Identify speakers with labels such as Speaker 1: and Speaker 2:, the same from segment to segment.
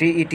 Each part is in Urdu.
Speaker 1: TET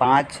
Speaker 1: 5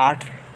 Speaker 1: 8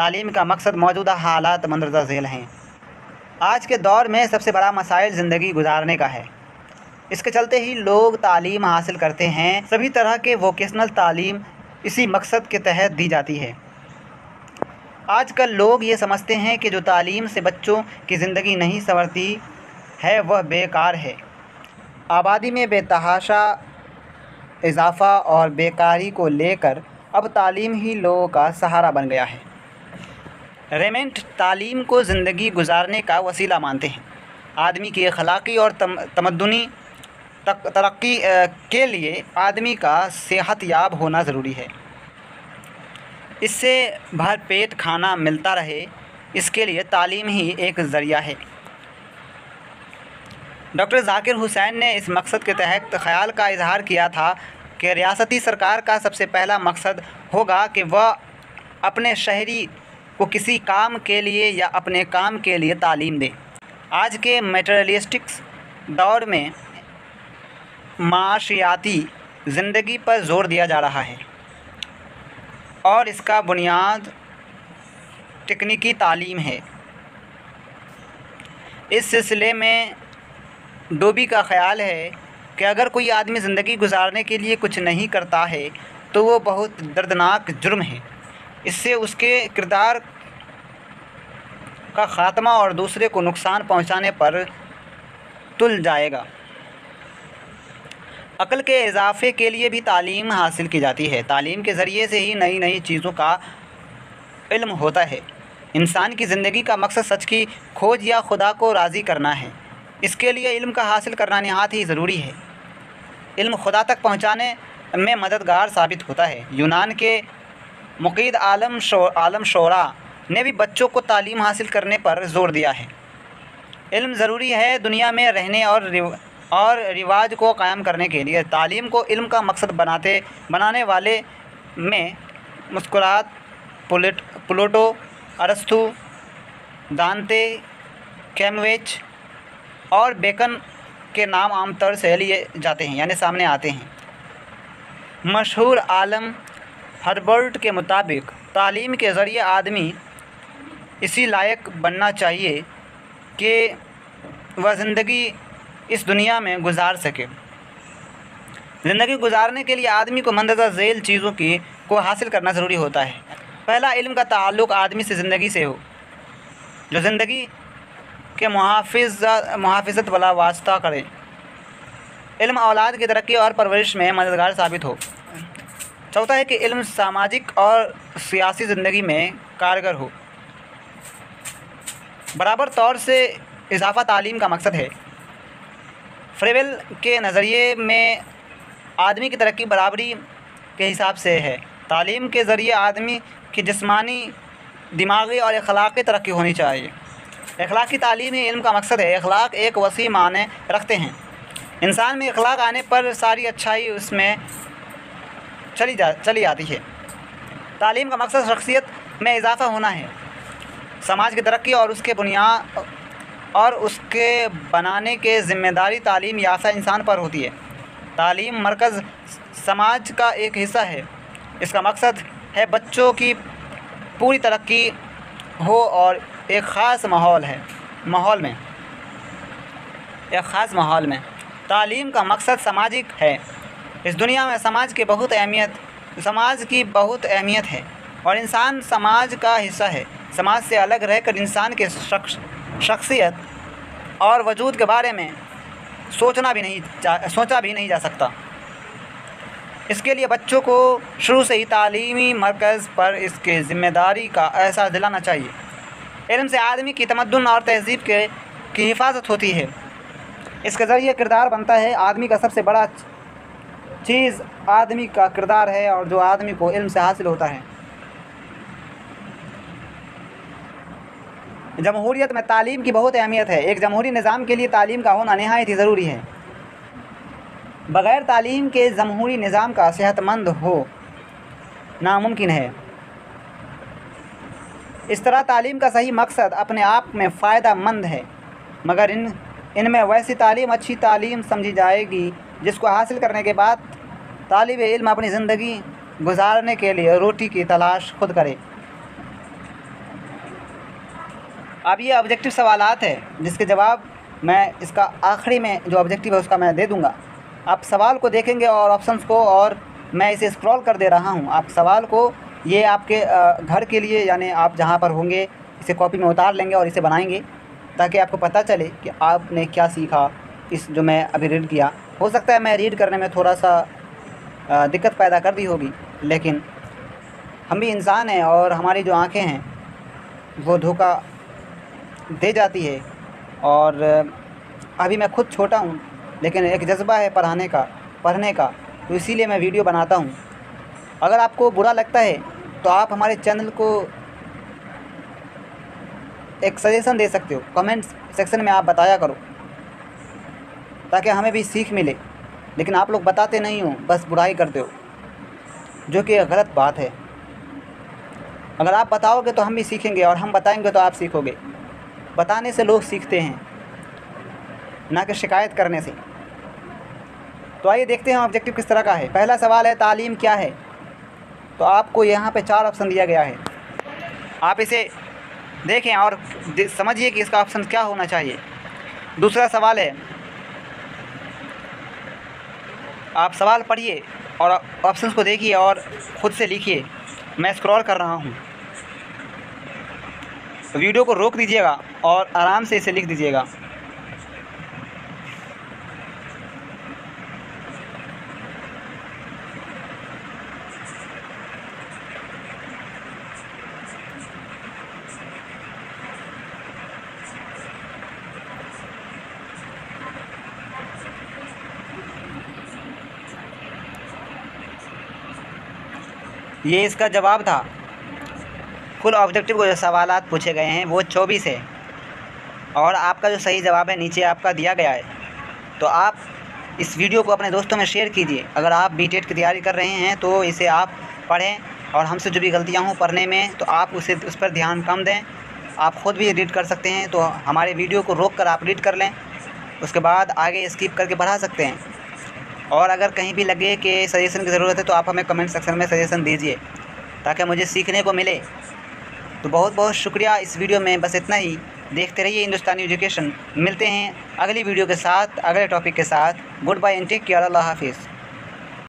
Speaker 1: تعلیم کا مقصد موجودہ حالات مندرجہ ذیل ہیں۔ آج کے دور میں سب سے بڑا مسائل زندگی گزارنے کا ہے۔ اس کے چلتے ہی لوگ تعلیم حاصل کرتے ہیں۔ سبھی طرح کے ووکیشنل تعلیم اسی مقصد کے تحت دی جاتی ہے۔ آج کل لوگ یہ سمجھتے ہیں کہ جو تعلیم سے بچوں کی زندگی نہیں سنورتی ہے وہ بیکار ہے۔ آبادی میں بے تحاشا اضافہ اور بیکاری کو لے کر اب تعلیم ہی لوگوں کا سہارا بن گیا ہے۔ ریمنڈ تعلیم کو زندگی گزارنے کا وسیلہ مانتے ہیں۔ آدمی کی اخلاقی اور تمدنی ترقی کے لیے آدمی کا صحت یاب ہونا ضروری ہے۔ اس سے بھر پیٹ کھانا ملتا رہے، اس کے لیے تعلیم ہی ایک ذریعہ ہے۔ ڈاکٹر ذاکر حسین نے اس مقصد کے تحت خیال کا اظہار کیا تھا کہ ریاستی سرکار کا سب سے پہلا مقصد ہوگا کہ وہ اپنے شہری کو کسی کام کے لیے یا اپنے کام کے لیے تعلیم دے۔ آج کے میٹریلسٹک دور میں معاشیاتی زندگی پر زور دیا جا رہا ہے اور اس کا بنیاد تکنیکی تعلیم ہے۔ اس سلسلے میں ڈوبی کا خیال ہے کہ اگر کوئی آدمی زندگی گزارنے کے لیے کچھ نہیں کرتا ہے تو وہ بہت دردناک جرم ہے۔ اس سے اس کے کردار کا خاتمہ اور دوسرے کو نقصان پہنچانے پر تل جائے گا۔ عقل کے اضافے کے لیے بھی تعلیم حاصل کی جاتی ہے۔ تعلیم کے ذریعے سے ہی نئی نئی چیزوں کا علم ہوتا ہے۔ انسان کی زندگی کا مقصد سچ کی کھوج یا خدا کو راضی کرنا ہے۔ اس کے لیے علم کا حاصل کرنا نہایت ہی ضروری ہے۔ علم خدا تک پہنچانے میں مددگار ثابت ہوتا ہے۔ یونان کے مقید عالم شورا نے بھی بچوں کو تعلیم حاصل کرنے پر زور دیا ہے۔ علم ضروری ہے دنیا میں رہنے اور رواج کو قائم کرنے کے لیے۔ تعلیم کو علم کا مقصد بنانے والے میں مسکرات، پلوٹو، ارسطو، دانتے، کیمبرج اور بیکن کے نام عام طور سے لیے جاتے ہیں یعنی سامنے آتے ہیں۔ مشہور عالم ہربرٹ کے مطابق تعلیم کے ذریعے آدمی اسی لائق بننا چاہیے کہ وہ زندگی اس دنیا میں گزار سکے۔ زندگی گزارنے کے لیے آدمی کو مندرجہ ذیل چیزوں کو حاصل کرنا ضروری ہوتا ہے۔ پہلا، علم کا تعلق آدمی سے زندگی سے ہو جو زندگی کے محافظت والا واسطہ کرے۔ علم اولاد کی ترقی اور پرورش میں مددگار ثابت ہو۔ چوتھا ہے کہ علم سماجک اور سیاسی زندگی میں کارگر ہو۔ برابر طور سے اضافہ تعلیم کا مقصد ہے۔ فریویل کے نظریے میں آدمی کی ترقی برابری کے حساب سے ہے۔ تعلیم کے ذریعے آدمی کی جسمانی، دماغی اور اخلاقی ترقی ہونی چاہیے۔ اخلاقی تعلیم ہی علم کا مقصد ہے۔ اخلاق ایک وسیع معنی رکھتے ہیں۔ انسان میں اخلاق آنے پر ساری اچھائی اس میں چلی آتی ہے۔ تعلیم کا مقصد شخصیت میں اضافہ ہونا ہے۔ سماج کی ترقی اور اس کے بنانے کے ذمہ داری تعلیم یافتہ انسان پر ہوتی ہے۔ تعلیم مرکز سماج کا ایک حصہ ہے۔ اس کا مقصد ہے بچوں کی پوری ترقی ہو اور ایک خاص ماحول میں۔ تعلیم کا مقصد سماجک ہے۔ اس دنیا میں سماج کی بہت اہمیت ہے اور انسان سماج کا حصہ ہے۔ سماج سے الگ رہ کر انسان کے شخصیت اور وجود کے بارے میں سوچا بھی نہیں جا سکتا۔ اس کے لیے بچوں کو شروع سے ہی تعلیمی مرکز پر اس کی ذمہ داری کا احساس دلانا چاہیے۔ علم سے آدمی کی تمدن اور تہذیب کی حفاظت ہوتی ہے۔ اس کے ذریعے کردار بنتا ہے۔ آدمی کا سب سے بڑا چیز آدمی کا کردار ہے اور جو آدمی کو علم سے حاصل ہوتا ہے۔ جمہوریت میں تعلیم کی بہت اہمیت ہے۔ ایک جمہوری نظام کے لیے تعلیم کا ہونا نہایت ہی ضروری ہے۔ بغیر تعلیم کے جمہوری نظام کا صحت مند ہو ناممکن ہے۔ اس طرح تعلیم کا صحیح مقصد اپنے آپ میں فائدہ مند ہے، مگر ان میں ویسی تعلیم اچھی تعلیم سمجھی جائے گی جس کو حاصل کرنے کے بعد طالب علم اپنی زندگی گزارنے کے لیے روٹی کی تلاش خود کرے۔ اب یہ آبجیکٹیو سوالات ہے جس کے جواب میں اس کا آخری میں جو آبجیکٹیو ہے اس کا میں دے دوں گا. آپ سوال کو دیکھیں گے اور آپشنس کو، اور میں اسے اسکرول کر دے رہا ہوں. آپ سوال کو یہ آپ کے گھر کے لیے، یعنی آپ جہاں پر ہوں گے اسے کاپی میں اتار لیں گے اور اسے بنائیں گے تاکہ آپ کو پتہ چلے کہ آپ نے کیا سیکھا اس جو میں ابھی ریڈ کیا. ہو سکتا ہے میں ریڈ کرنے میں تھوڑا سا دقت پیدا کر دی ہوگی، لیکن ہم بھی انسان ہیں اور ہماری جو آنکھیں ہیں وہ دھوکہ دے جاتی ہے. اور ابھی میں خود چھوٹا ہوں لیکن ایک جذبہ ہے پڑھنے کا، تو اسی لیے میں ویڈیو بناتا ہوں. اگر آپ کو برا لگتا ہے تو آپ ہمارے چینل کو ایک سجیشن دے سکتے ہو، کمنٹ سیکشن میں آپ بتایا کرو تاکہ ہمیں بھی سیکھ ملے. لیکن آپ لوگ بتاتے نہیں ہو، بس برائی کرتے ہو، جو کہ غلط بات ہے. اگر آپ بتاؤ گے تو ہم بھی سیکھیں گے، اور ہم بتائیں گے تو آپ سیکھو گے. بتانے سے لوگ سیکھتے ہیں، نہ کہ شکایت کرنے سے. تو آئیے دیکھتے ہیں آبجیکٹیو کس طرح کا ہے. پہلا سوال ہے تعلیم کیا ہے؟ تو آپ کو یہاں پہ 4 آپشن دیا گیا ہے. آپ اسے دیکھیں اور سمجھیے کہ اس کا آپشن کیا ہونا چاہیے. دوسرا سوال ہے، آپ سوال پڑھیے اور آپشنس کو دیکھیے اور خود سے لکھیے. میں اسکرول کر رہا ہوں، ویڈیو کو روک دیجیے گا اور آرام سے اسے لکھ دیجیے گا. یہ اس کا جواب تھا. کل آبجیکٹیو کو جو سوالات پوچھے گئے ہیں وہ 24 ہے، اور آپ کا جو صحیح جواب ہے نیچے آپ کا دیا گیا ہے. تو آپ اس ویڈیو کو اپنے دوستوں میں شیئر کیجیے. اگر آپ بی ٹیٹ کی تیاری کر رہے ہیں تو اسے آپ پڑھیں، اور ہم سے جو بھی غلطیاں ہوں پڑھنے میں تو آپ اس پر دھیان کم دیں. آپ خود بھی ریڈ کر سکتے ہیں، تو ہمارے ویڈیو کو روک کر آپ ریڈ کر لیں، اس کے بعد آگے اسکپ کر کے بڑھا سکتے ہیں. اور اگر کہیں بھی لگے کہ سجیشن کی ضرورت ہے تو آپ ہمیں کمنٹ سیکشن میں سجیشن دیجیے تاکہ مجھے سیکھنے کو ملے. تو بہت بہت شکریہ. اس ویڈیو میں بس اتنا ہی. دیکھتے رہیے ہندوستانی ایجوکیشن. ملتے ہیں اگلی ویڈیو کے ساتھ، اگلے ٹاپک کے ساتھ. Goodbye and take care. اللہ حافظ.